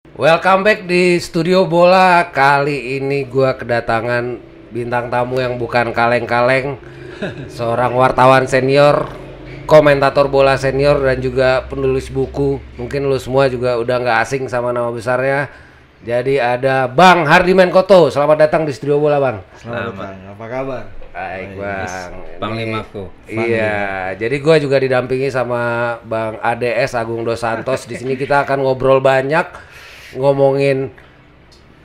Welcome back di Studio Bola. Kali ini gua kedatangan bintang tamu yang bukan kaleng-kaleng. Seorang wartawan senior, komentator bola senior dan juga penulis buku. Mungkin lu semua juga udah nggak asing sama nama besarnya. Jadi ada Bang Hardiman Koto. Selamat datang di Studio Bola, Bang. Selamat datang. Apa kabar? Baik, Bang. Panglimaku. Iya, jadi gua juga didampingi sama Bang ADS Agung Dos Santos. Di sini kita akan ngobrol banyak, ngomongin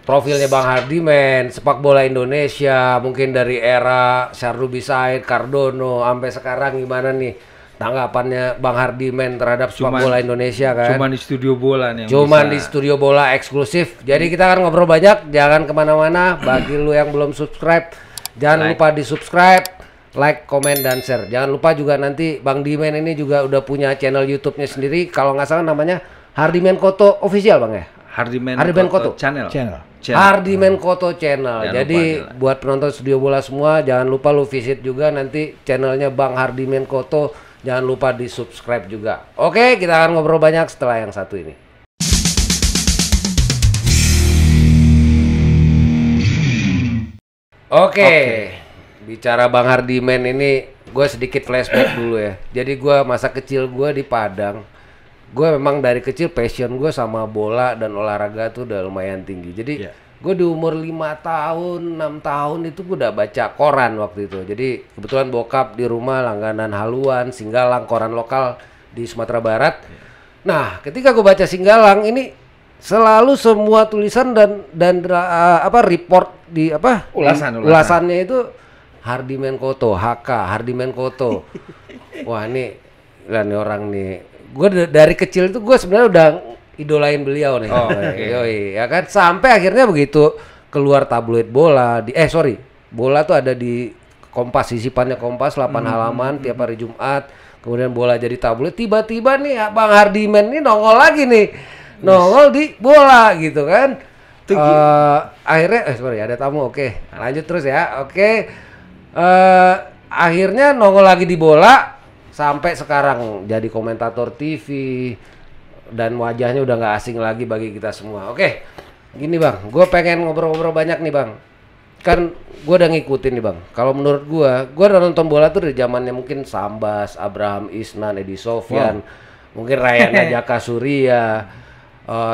profilnya Bang Hardiman, sepak bola Indonesia, mungkin dari era Syarrubi Said, Cardono, sampai sekarang gimana nih tanggapannya Bang Hardiman terhadap sepak bola Indonesia kan? Cuman di Studio Bola nih. Cuman di Studio Bola eksklusif. Jadi kita akan ngobrol banyak, jangan kemana-mana. Bagi lu yang belum subscribe, jangan lupa di subscribe, like, komen, dan share. Jangan lupa juga nanti Bang Dimen ini juga udah punya channel YouTube-nya sendiri. Kalau nggak salah namanya Hardiman Koto Official, Bang ya? Hardiman Koto Channel. Hardiman Koto Channel. Jangan Jadi lupa, buat penonton Studio Bola semua, jangan lupa lu visit juga nanti channelnya Bang Hardiman Koto. Jangan lupa di subscribe juga. Oke, kita akan ngobrol banyak setelah yang satu ini. Oke. Bicara Bang Hardiman ini, gue sedikit flashback dulu ya. Jadi gue masa kecil gue di Padang. Gue memang dari kecil passion gue sama bola dan olahraga tuh udah lumayan tinggi. Jadi gue di umur 5 tahun, 6 tahun itu gue udah baca koran waktu itu. Jadi kebetulan bokap di rumah langganan Haluan, Singgalang, koran lokal di Sumatera Barat. Nah, ketika gue baca Singgalang ini selalu semua tulisan dan report di ulasannya itu Hardiman Koto, HK, Hardiman Koto. Wah, ini orang nih. Gue dari kecil itu gue sebenarnya udah idolain beliau nih. Yoi, ya kan sampai akhirnya begitu keluar tabloid bola bola tuh ada di Kompas, sisipannya Kompas 8 halaman tiap hari Jumat. Kemudian bola jadi tabloid, tiba-tiba nih Bang Hardiman ini nongol lagi nih. Nongol di bola gitu kan. Akhirnya ada tamu. Oke, lanjut terus ya. Oke. Akhirnya nongol lagi di bola sampai sekarang jadi komentator TV dan wajahnya udah nggak asing lagi bagi kita semua. Oke, gini Bang, gue pengen ngobrol-ngobrol banyak nih Bang. Kan gue udah ngikutin nih Bang. Kalau menurut gue udah nonton bola tuh dari zamannya mungkin Sambas, Abraham Isnan, Edi Sofyan, mungkin Rayana Jaka Surya,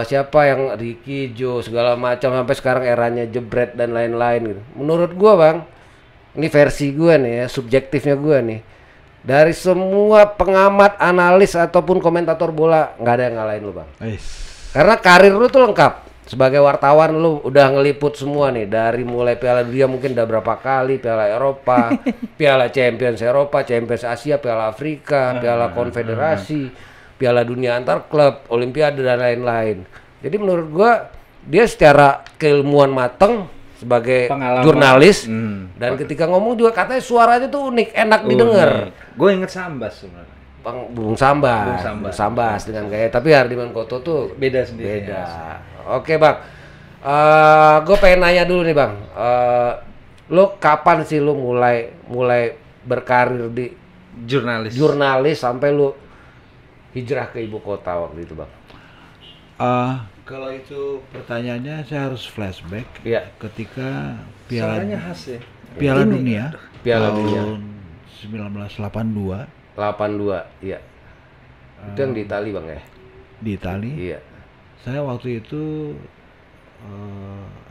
siapa yang Ricky Jo segala macam sampai sekarang eranya Jebret dan lain-lain gitu. Menurut gue Bang, ini versi gue nih ya, subjektifnya gue nih. Dari semua pengamat, analis ataupun komentator bola nggak ada yang ngalahin lu Bang. Karena karir lu tuh lengkap. Sebagai wartawan lu udah ngeliput semua nih, dari mulai Piala Dunia mungkin udah berapa kali, Piala Eropa, Piala Champions Eropa, Champions Asia, Piala Afrika, Piala Konfederasi, Piala Dunia antar klub, Olimpiade dan lain-lain. Jadi menurut gua dia secara keilmuan mateng sebagai pengalaman jurnalis dan ketika ngomong juga katanya suaranya tuh unik, enak didengar. Gue inget Sambas sebenarnya. Bung Sambas dengan gaya, tapi Hardiman Koto tuh beda sendiri. Beda. Oke Bang, gue pengen nanya dulu nih Bang, lo kapan sih lo mulai berkarir di jurnalis sampai lo hijrah ke ibu kota waktu itu Bang? Kalau itu pertanyaannya saya harus flashback ketika Piala Dunia tahun 1982. 82, iya. Itu yang di Itali Bang ya? Di Itali. Iya. Saya waktu itu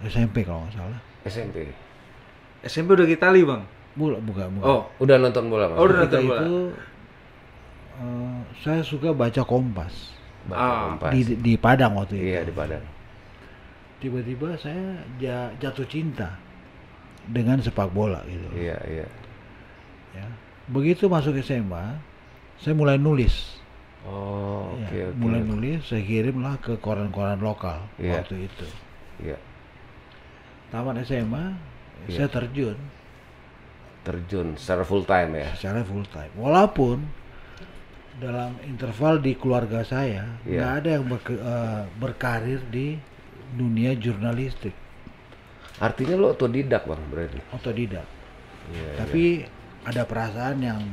SMP kalau nggak salah. SMP udah ke Itali Bang? Bukan. Oh, udah nonton bola Bang? Oh, udah nonton bola. Itu saya suka baca Kompas. Kompas. Di Padang waktu itu. Iya, di Padang. Tiba-tiba saya jatuh cinta dengan sepak bola gitu. Iya. Ya. Begitu masuk SMA, saya mulai nulis. Oke. Mulai nulis, saya kirimlah ke koran-koran lokal waktu itu. Iya. Tamat SMA, saya terjun secara full time ya. Secara full time. Walaupun dalam interval di keluarga saya nggak ada yang berkarir di dunia jurnalistik. Artinya lo otodidak Bang berarti? Otodidak. Tapi ada perasaan yang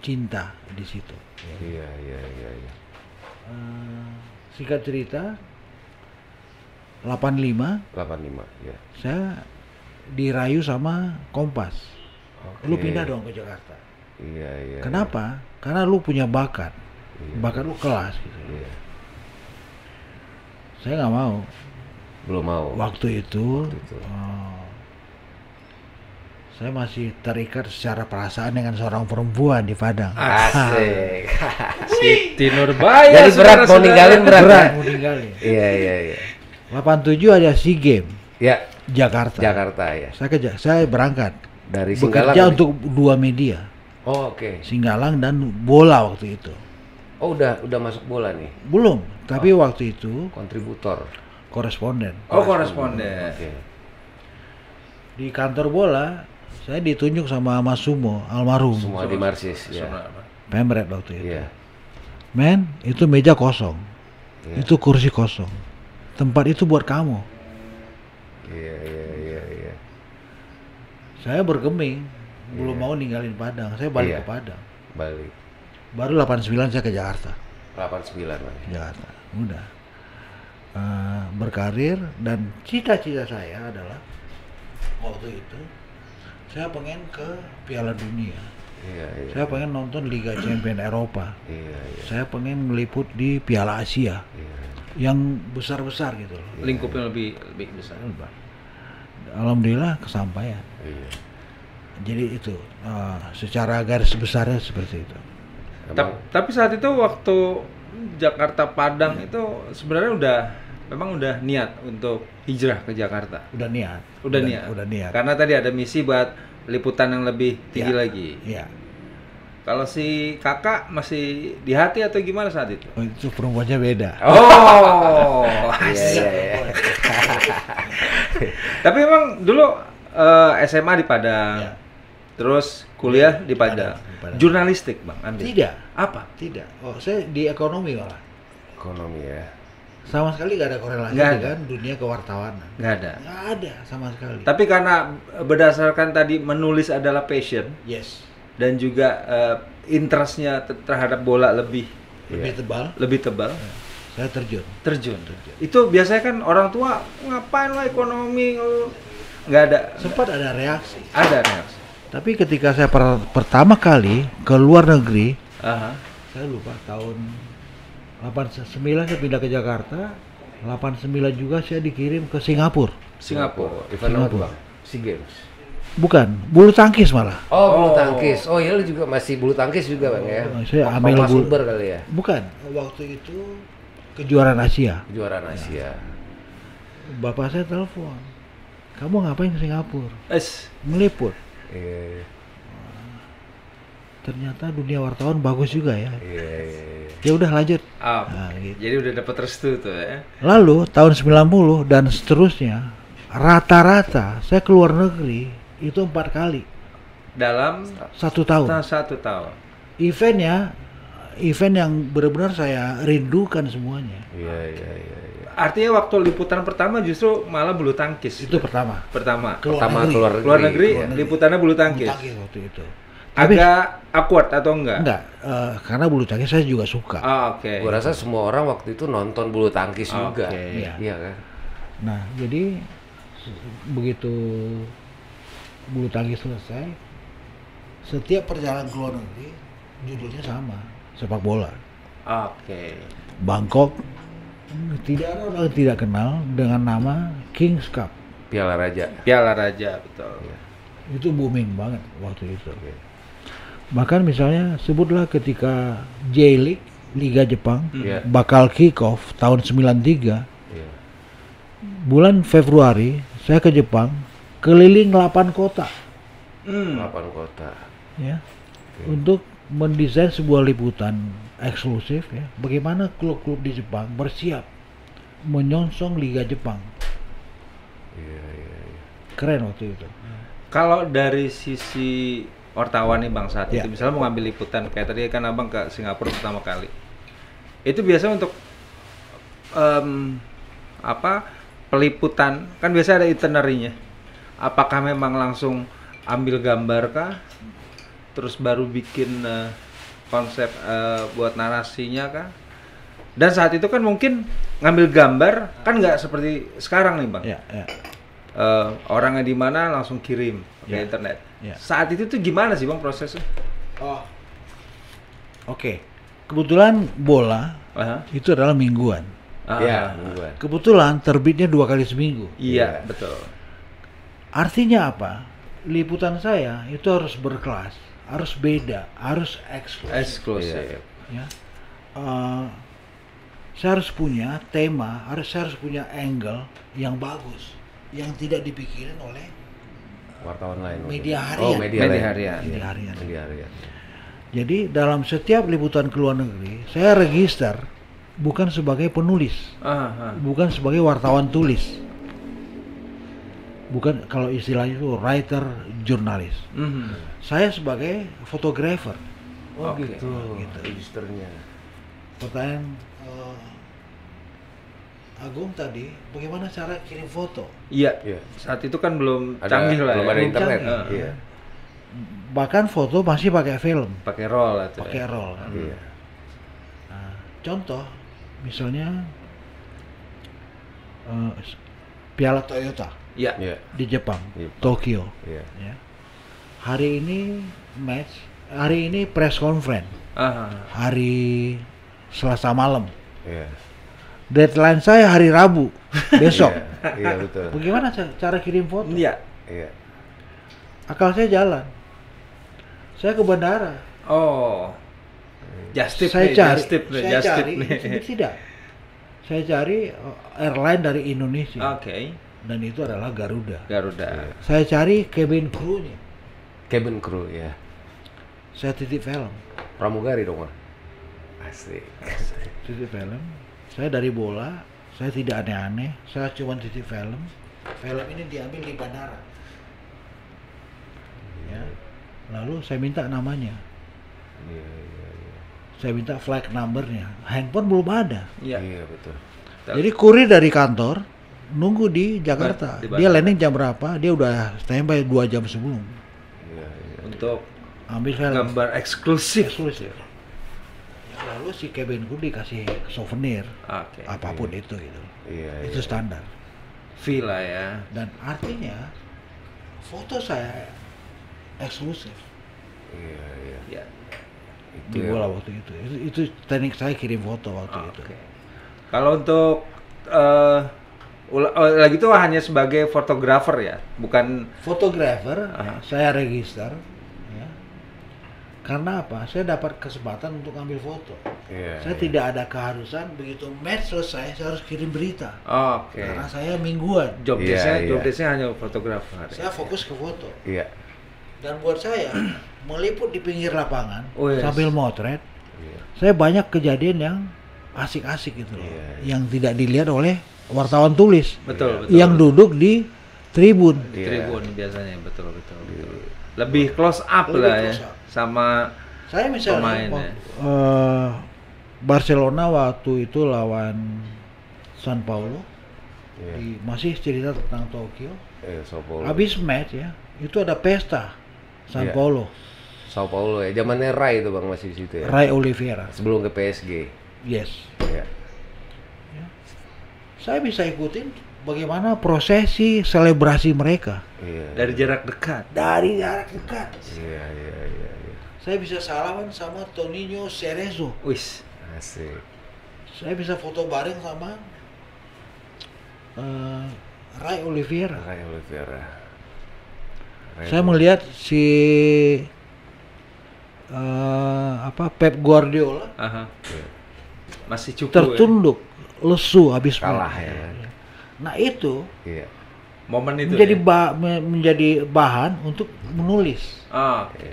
cinta di situ. Iya. Singkat cerita, 85 85 ya. saya dirayu sama Kompas. Oke. Lu pindah dong ke Jakarta. Iya, iya. Kenapa? Karena lu punya bakat. Iya. Bakat lu kelas gitu. Iya. Saya nggak mau. Belum mau. Waktu itu, Waktu itu. saya masih terikat secara perasaan dengan seorang perempuan di Padang. Asik. Siti Nurbaya. Jadi berat mau ninggalin berat. Berat mau ninggalin. Iya, iya, iya. 87 ada SEA Games Ya, Jakarta. Jakarta ya. Saya berangkat Dari Singgalang. bekerja untuk dua media, Oh, oke. Singgalang dan Bola waktu itu. Oh, udah masuk bola nih. Belum, tapi waktu itu Kontributor. koresponden. Oh, koresponden. Oke. Di kantor Bola saya ditunjuk sama Mas Sumo almarhum, Semua di Marsis ya. Pemret waktu itu. Iya. Men, itu meja kosong, Iya. itu kursi kosong, tempat itu buat kamu. Iya, iya, iya, iya. Saya bergeming, belum mau ninggalin Padang. Saya balik Iya. ke Padang. Balik. Baru 89 saya ke Jakarta. 89 lah. Jakarta, udah berkarir, dan cita-cita saya adalah waktu itu saya pengen ke Piala Dunia. Iya, iya. Saya pengen nonton Liga Champion Eropa. Iya, iya. Saya pengen meliput di Piala Asia Iya. yang besar-besar gitu loh. Lingkupnya lebih besar. Alhamdulillah kesampaian. Iya. Jadi itu secara garis besarnya seperti itu. Emang Tapi saat itu waktu Jakarta Padang itu sebenarnya memang udah niat untuk hijrah ke Jakarta. Udah niat. Udah niat. Udah niat. Karena tadi ada misi buat liputan yang lebih tinggi Ya. lagi. Iya. Kalau si kakak masih di hati atau gimana saat itu? Oh, itu perempuannya beda. Oh, Iya, iya, iya. tapi memang dulu SMA di Padang, Ya. terus kuliah di Padang. Di Padang. Jurnalistik bang, ambil. Tidak. Apa? Tidak. Oh, saya di ekonomi malah. ekonomi ya. Sama sekali gak ada korelasi Nggak ada. dengan dunia kewartawanan. Nggak ada. Nggak ada sama sekali. Tapi karena berdasarkan tadi menulis adalah passion Yes. dan juga interestnya terhadap bola lebih Lebih tebal. tebal, Saya terjun. terjun. Itu biasanya kan orang tua ngapain lah ekonomi, nggak ada. Sempat ada reaksi. Ada reaksi. Tapi ketika saya pertama kali ke luar negeri, Aha. saya lupa tahun 89 saya pindah ke Jakarta. 89 juga saya dikirim ke Singapura. Singapura. Event apa Singapura. bang? SEA Games. Bukan, bulu tangkis malah. Oh, bulu tangkis. Oh, ya lu juga masih bulu tangkis juga bang ya? Saya ambil Thomas bulu- Uber kali ya? Bukan, waktu itu kejuaraan Asia. Kejuaraan Asia. Bapak saya telepon, kamu ngapain ke Singapura? Meliput. Iya, Ternyata dunia wartawan bagus juga ya. iya, iya, iya. Ya udah lanjut. Ah, Nah, gitu. jadi udah dapat restu tuh ya. Lalu tahun 90 dan seterusnya, rata-rata saya keluar negeri itu 4 kali Dalam 1 tahun. 1 tahun. Eventnya, event yang benar-benar saya rindukan semuanya. Iya, iya, iya, iya. Artinya waktu liputan pertama justru malah bulu tangkis. Itu pertama. Pertama. Pertama keluar negeri. Luar negeri, Iya. liputannya bulu Bulu tangkis. tangkis waktu itu. Tapi Agak awkward atau enggak? enggak, karena bulu tangkis saya juga suka. Ah, oke. Gua rasa semua orang waktu itu nonton bulu tangkis juga. Oke. Iya. Iya kan? Nah, jadi begitu bulu tangkis selesai, setiap perjalanan ke luar negeri judulnya sama, sepak bola. Oke. Bangkok, tidak ada orang yang tidak kenal dengan nama Kings Cup. Piala Raja. Piala Raja, betul. Itu booming banget waktu itu. Bahkan misalnya sebutlah ketika J-League, Liga Jepang, Iya. bakal kick off tahun 93, Iya. bulan Februari saya ke Jepang, keliling 8 kota. 8 kota. Ya, untuk mendesain sebuah liputan eksklusif ya, bagaimana klub-klub di Jepang bersiap menyongsong Liga Jepang. Iya, iya, iya. Keren waktu itu. Kalau dari sisi wartawan nih bang saat Ya. itu, misalnya mau ngambil liputan kayak tadi kan abang ke Singapura pertama kali, itu biasanya untuk peliputan kan biasa ada itinerary-nya. Apakah memang langsung ambil gambar kah, terus baru bikin konsep buat narasinya kah, Dan saat itu kan mungkin ngambil gambar kan nggak seperti sekarang nih bang. Ya, ya. Orangnya di mana langsung kirim ke Ya. internet. Ya. Saat itu tuh gimana sih bang prosesnya? Oh. Oke. Kebetulan bola Aha. itu adalah mingguan. Iya, Ah, gua. Kebetulan terbitnya 2 kali seminggu. iya betul. Artinya apa? Liputan saya itu harus berkelas, harus beda, harus eksklusif. Eksklusif. Ya. Saya harus punya tema, saya harus punya angle yang bagus, yang tidak dipikirin oleh Wartawan lain. Media mungkin. harian. Oh, media Media lain. harian. Iya, Media harian. Media harian. Jadi dalam setiap liputan ke luar negeri, saya register bukan sebagai penulis, Ah, ah. bukan sebagai wartawan tulis, bukan kalau istilahnya itu writer, jurnalis. Mhm. Saya sebagai fotografer. Oh, Oke. gitu. Gitu. Registernya. Pertanyaan Agung tadi, bagaimana cara kirim foto? Iya. Iya. Saat itu kan belum Ada- canggih lah belum ya. ada Belum internet. canggih. Iya. Bahkan foto masih pakai film, Pakai roll atau pakai roll. Iya. Nah, contoh, misalnya Piala Toyota Iya. Iya. di Jepang, Iya. Tokyo. Iya. Ya. Hari ini match, hari ini press conference, Ah, ah. hari Selasa malam. Iya. Deadline saya hari Rabu besok. Iya, iya, betul. Bagaimana cara kirim foto? Iya. Iya. Akal saya jalan. Saya ke bandara. Oh. Just tip Saya nih, cari, just tip nih, saya just tip cari, nih. tidak. Saya cari airline dari Indonesia Oke. dan itu adalah Garuda. Garuda. Saya cari cabin crew-nya. Cabin crew ya. Saya titip film. Pramugari dong, Mas. Asik. Titip film. Saya dari bola, saya tidak aneh-aneh. Saya cuma titip film. Film ini diambil di bandara. Ya. Lalu saya minta namanya. Iya, iya, iya. Saya minta flight number-nya. Handphone belum ada. Iya. Iya, betul. Jadi kurir dari kantor nunggu di Jakarta. Di Dia bandara. landing jam berapa? Dia udah standby 2 jam sebelum. Iya, iya. Untuk Ambil film. gambar eksklusif. Eksklusif. Lalu si cabin crew dikasih souvenir, Oke. apapun itu gitu. Iya, Itu iya. standar. Feel lah ya. Dan artinya foto saya eksklusif Iya, iya. Ya. Itu di ya. bola waktu itu. Itu teknik saya kirim foto waktu itu. Oke. Kalau untuk lagi itu hanya sebagai fotografer ya, bukan Fotografer, Aha. saya register. Ya. Karena apa? Saya dapat kesempatan untuk ambil foto. Iya. Saya iya. tidak ada keharusan begitu match selesai saya harus kirim berita. oke. Karena saya mingguan. Job Iya, desk-nya iya. job desk-nya hanya fotografer. Saya fokus ke foto. Iya. Dan buat saya meliput di pinggir lapangan Oh, yes. sambil motret, Iya. saya banyak kejadian yang asik-asik gitu loh, Iya, yang tidak dilihat oleh wartawan tulis, Betul, betul. yang duduk di tribun. Di Iya. tribun biasanya betul. Lebih close up Lebih lah ya close up. sama Saya misalnya Pemain, Barcelona waktu itu lawan San Paulo, Iya. masih cerita tentang Tokyo. Sao Paulo. Habis match ya, itu ada pesta San Iya. Paulo, Sao Paulo ya. Zamannya Rai itu Bang masih di situ ya. Ray Oliveira. Sebelum ke PSG. Yes. Iya. Saya bisa ikutin bagaimana prosesi selebrasi mereka Iya. dari jarak dekat. dari jarak dekat. Iya, iya, iya, iya. Saya bisa salaman sama Toninho Cerezo. Wis. Asik. Saya bisa foto bareng sama Ray Oliveira. Rai Oliveira. Rai Saya melihat si Pep Guardiola Aha. Iya. Masih cukup tertunduk, lesu habis Kalah main. ya kan? Nah itu Iya. ya. Momen itu menjadi ya? menjadi bahan untuk menulis. Oke.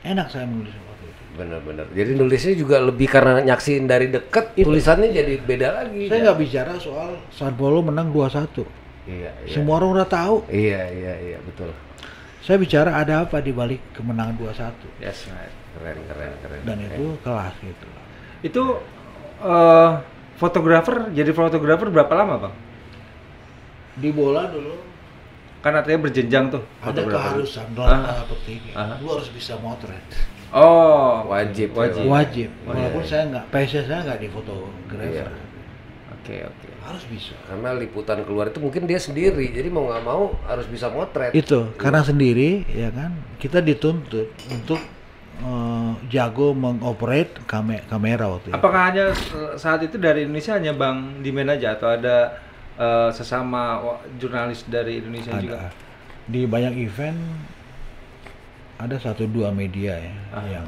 Enak saya menulis waktu itu. Benar-benar. Jadi nulisnya juga lebih karena nyaksiin dari deket, Itu. tulisannya jadi beda lagi. Saya nggak bicara soal San Paulo menang 2-1. Iya, iya. Semua orang udah tahu. Iya, iya, iya, betul. Saya bicara ada apa di balik kemenangan 2-1. Yes, right. Keren, keren, keren. Dan itu kelas gitu. Itu fotografer, jadi fotografer berapa lama, Bang? Di bola dulu Kan artinya berjenjang tuh ada fotografer. keharusan Ah. penting. Aha. Lu harus bisa motret. Oh, Wajib. Wajib. Oh, Walaupun iya. saya nggak, passion saya nggak di fotografer. Iya. Oke, oke. Harus bisa. Karena liputan keluar itu mungkin dia sendiri, jadi mau nggak mau harus bisa motret. Itu karena sendiri, ya kan. Kita dituntut untuk jago mengoperate kamera waktu itu. Apakah hanya saat itu dari Indonesia hanya Bang Dimen aja atau ada sesama jurnalis dari Indonesia Ada. juga? Di banyak event ada 1-2 media ya yang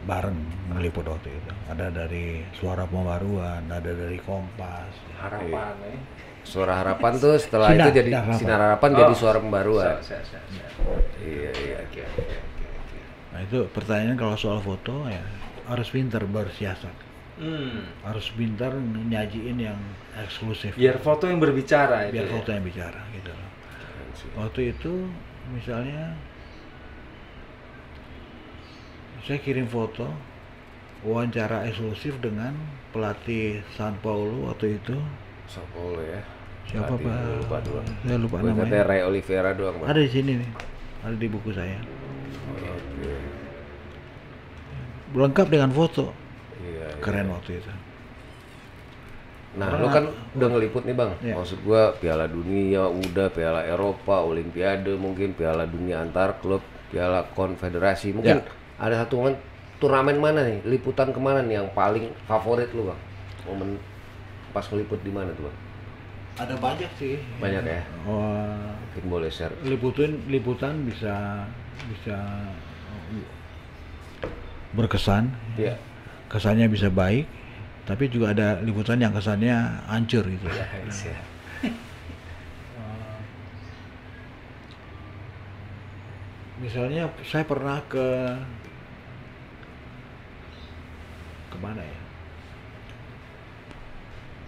bareng meliput waktu itu. Ada dari Suara Pembaruan, ada dari Kompas. Harapan Suara Harapan tuh setelah Sinar, itu jadi Sinar Harapan. Sinar Harapan jadi Suara Pembaruan. Siap. Iya. Oke. Nah itu pertanyaan kalau soal foto ya harus pintar bersiasat. Harus pintar nyajiin yang eksklusif. Biar foto yang berbicara Biar itu. foto yang bicara gitu loh. Waktu itu misalnya saya kirim foto wawancara eksklusif dengan pelatih San Paulo waktu itu. Sao Paulo ya. Siapa Pelatih, Pak? Lupa doang. Saya lupa Gua namanya. katanya Ray Oliveira doang, Bang. Ada di sini nih. Ada di buku saya. Oke. Lengkap dengan foto. Iya. Keren waktu itu. Nah, lu kan udah ngeliput nih, Bang. Iya. Maksud gua Piala Dunia, udah Piala Eropa, Olimpiade, mungkin Piala Dunia antar klub, Piala Konfederasi. Mungkin ada satu turnamen mana nih? Liputan kemana nih yang paling favorit lu, Bang? Momen pas ngeliput di mana tuh, Bang? Ada banyak sih. Banyak ya? Oh, Mungkin boleh share. liputan bisa berkesan. Iya. Kesannya bisa baik, tapi juga ada liputan yang kesannya hancur gitu. Iya. Misalnya saya pernah kemana ya?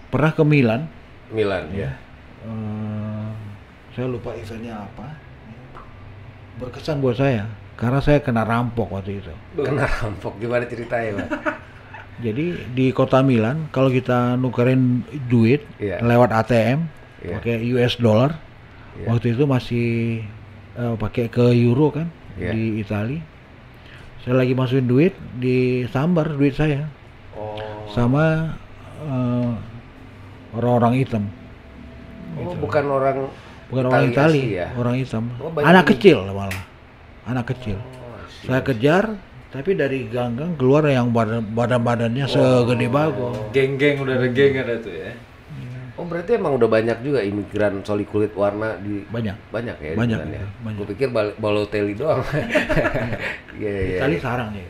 Pernah ke Milan. Milan ya. Saya lupa eventnya apa. Berkesan buat saya karena saya kena rampok waktu itu. Kena rampok, gimana ceritanya, Bang? Jadi di kota Milan kalau kita nukerin duit Iya. lewat ATM Iya. pakai US dollar, Iya. waktu itu masih pakai ke euro kan Iya. di Itali. Saya lagi masukin duit di sambar duit saya Oh. sama orang-orang hitam. Oh, bukan orang Orang Itali, asli ya? orang hitam. Oh, banyak Anak ini. kecil malah. Anak kecil. Oh, Saya kejar tapi dari gang-gang keluar yang badan-badannya segede bagong. Geng-geng udah ada geng ada tuh ya. Oh, berarti emang udah banyak juga imigran soli kulit warna di Banyak. banyak ya di Banyak, Milan ya. banyak. Gue pikir Balotelli doang. Iya. Itali sarang ya.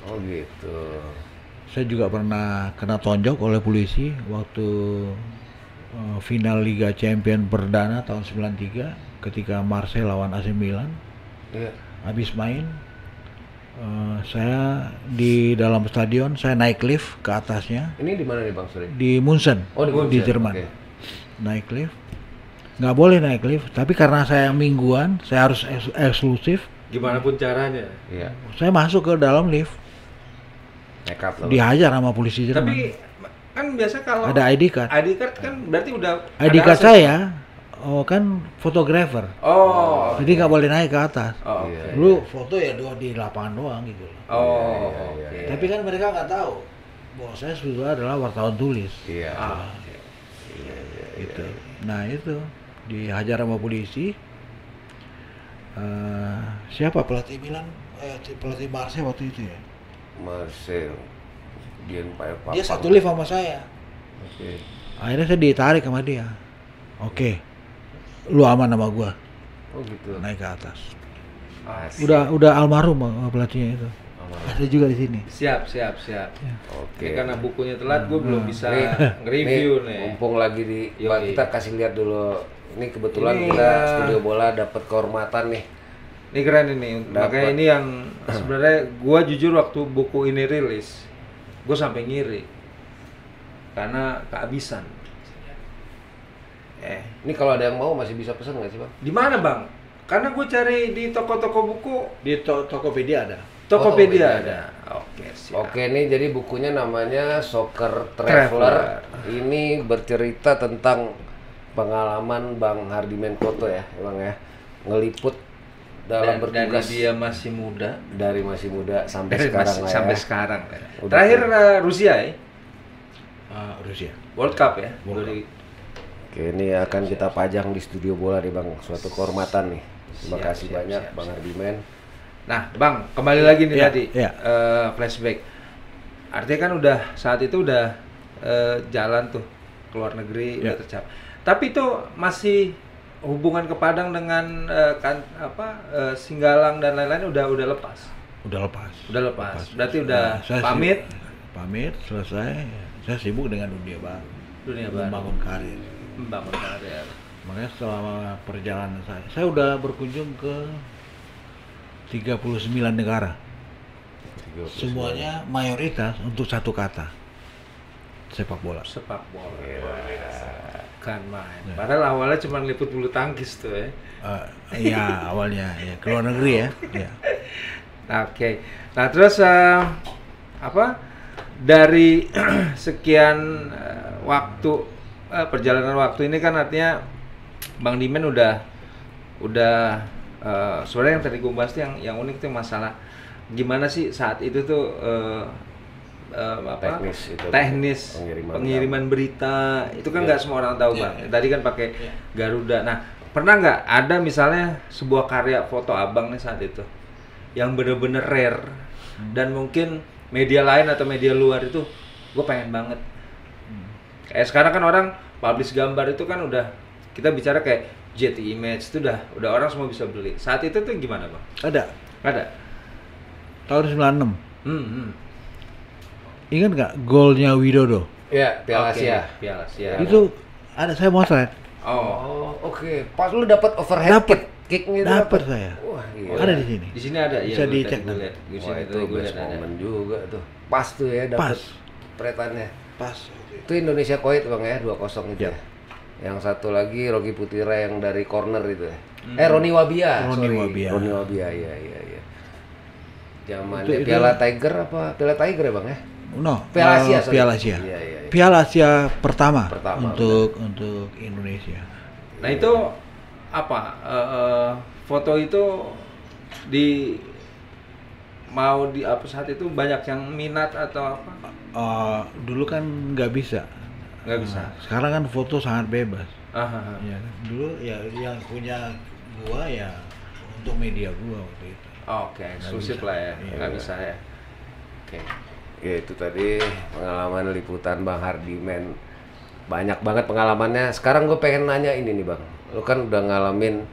Oh gitu. Saya juga pernah kena tonjok oleh polisi waktu final Liga Champion perdana tahun 93 ketika Marseille lawan AC Milan. Iya. Habis main saya di dalam stadion, saya naik lift ke atasnya Ini di mana nih, Bang? Sorry. di Munchen, Oh, di Munchen, Jerman. oke. Naik lift. Nggak boleh naik lift, tapi karena saya mingguan, saya harus eksklusif. Gimana pun caranya. Iya. Saya masuk ke dalam lift, Nekat loh. dihajar sama polisi Jerman. Tapi kan biasa kalau Ada ID card. ID card kan berarti udah ID ada card akses. saya, kan fotografer. Oh. Jadi nggak boleh naik ke atas. Oh. Iya. Lu foto ya di lapangan doang gitu loh. Oh. Iya. Oke. Tapi kan mereka nggak tahu bahwa saya sebetulnya adalah wartawan tulis. Iya. Ah. Gitu. Nah itu dihajar sama polisi. Siapa pelatih Milan? Pelatih Marseille waktu itu ya. Marcel. Dia satu lift sama saya. Oke. Akhirnya saya ditarik sama dia. Oke, lu aman sama gua. Oh gitu. Naik ke atas. Asik. Udah almarhum pelatihnya itu. Ada juga di sini. Siap. Oke. Ini karena bukunya telat, gue belum bisa Nih, nge-review nih. Mumpung lagi di Yoi. Bang, kita kasih lihat dulu. Ini kebetulan Ini, kita ya. studio bola dapat kehormatan nih. Ini keren ini. Dapat. Makanya ini yang sebenarnya gue jujur waktu buku ini rilis, gue sampai ngiri karena kehabisan. Ini kalau ada yang mau masih bisa pesan nggak sih, Bang? Di mana bang? Karena gue cari di toko-toko buku, Di Tokopedia ada. Tokopedia Tokopedia ada. Oke, siap. Oke, ini jadi bukunya namanya Soccer Traveler. Traveler. Ini bercerita tentang pengalaman Bang Hardimen Koto ya, Bang ya. Ngeliput dalam dari bertugas dia masih muda dari masih muda sampai sekarang lah ya. sampai sekarang. Udah Terakhir Rusia ya, Rusia. World Cup ya. World Dari- Oke, ini akan kita pajang di studio bola nih Bang, suatu kehormatan nih. Terima Siap, kasih siap, banyak siap, Bang siap. Hardiman. Nah, Bang, kembali lagi nih Iya, tadi iya. flashback. Artinya kan udah saat itu udah jalan tuh ke luar negeri Iya. udah tercapai. Tapi itu masih hubungan ke Padang dengan Singgalang dan lain-lain udah lepas. Udah lepas. Udah lepas. Berarti udah Saya pamit pamit, selesai. Saya sibuk dengan dunia baru. dunia baru, Membangun karir. membangun karir. Makanya selama perjalanan saya udah berkunjung ke 39 negara. Semuanya mayoritas untuk satu kata. Sepak bola. Sepak bola. Iya. Kan main. Ya. Padahal awalnya cuma liput bulu tangkis tuh ya. Iya, awalnya ya ke luar negeri ya. Iya. Oke. Nah, terus dari sekian waktu perjalanan waktu ini kan artinya Bang Dimen udah sebenarnya yang tadi gue bahas tuh yang unik tuh masalah gimana sih saat itu tuh teknis pengiriman berita itu kan nggak semua orang tahu Bang. Tadi kan pakai Garuda. Nah, pernah nggak ada misalnya sebuah karya foto abang nih saat itu yang bener-bener rare dan mungkin media lain atau media luar itu gue pengen banget. Kayak sekarang kan orang publish gambar itu kan udah kita bicara kayak Getty Image itu udah orang semua bisa beli. Saat itu tuh gimana Bang? Ada. Tahun Tahun 96. 96. Ingat nggak golnya Widodo? Ya, Piala Asia. Piala Asia. Itu ada, saya motret. Oh, Oke. Pas lu dapat overhead Dapet. kick-nya itu Dapat saya. Wah, gila. Ada di sini. di sini ada Bisa gua dicek tadi gua lihat. Di Wah, sini itu tadi gua best lihat ada. moment juga tuh. Pas tuh ya dapat Pas. pretannya. Pas. Itu Indonesia Kuwait Bang ya, 2-0 itu Ya. ya. Yang satu lagi Rogi Putira yang dari corner itu ya. Roni Wabia. Roni sorry. Wabia. Roni Wabia, iya. Zamannya Itu- Piala Tiger apa? Piala Tiger ya Bang ya? No, Piala Asia, sorry. Piala Asia. Iya. Piala Asia pertama Pertama, untuk Indonesia. Nah, itu apa? Foto itu mau di apa saat itu banyak yang minat atau apa? Dulu kan nggak bisa. Nggak bisa. Sekarang kan foto sangat bebas. Ah. Ya, dulu ya yang punya gua ya untuk media gua waktu itu. Oke, eksklusif bisa. lah ya. Iya. Nggak bisa ya. Oke. Ya itu tadi pengalaman liputan Bang Hardiman. Banyak banget pengalamannya. Sekarang gue pengen nanya ini nih Bang. Lu kan udah ngalamin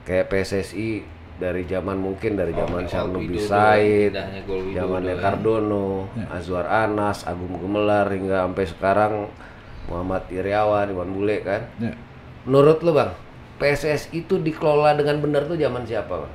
kayak PSSI dari zaman Syahnubi Widodo, Said, indahnya gol Widodo, zamannya ya. Cardono, Azwar Anas, Agung Gumelar hingga sampai sekarang Muhammad Iriawan, Iwan Bule kan. Ya. Menurut lu Bang, PSSI itu dikelola dengan benar tuh zaman siapa Bang?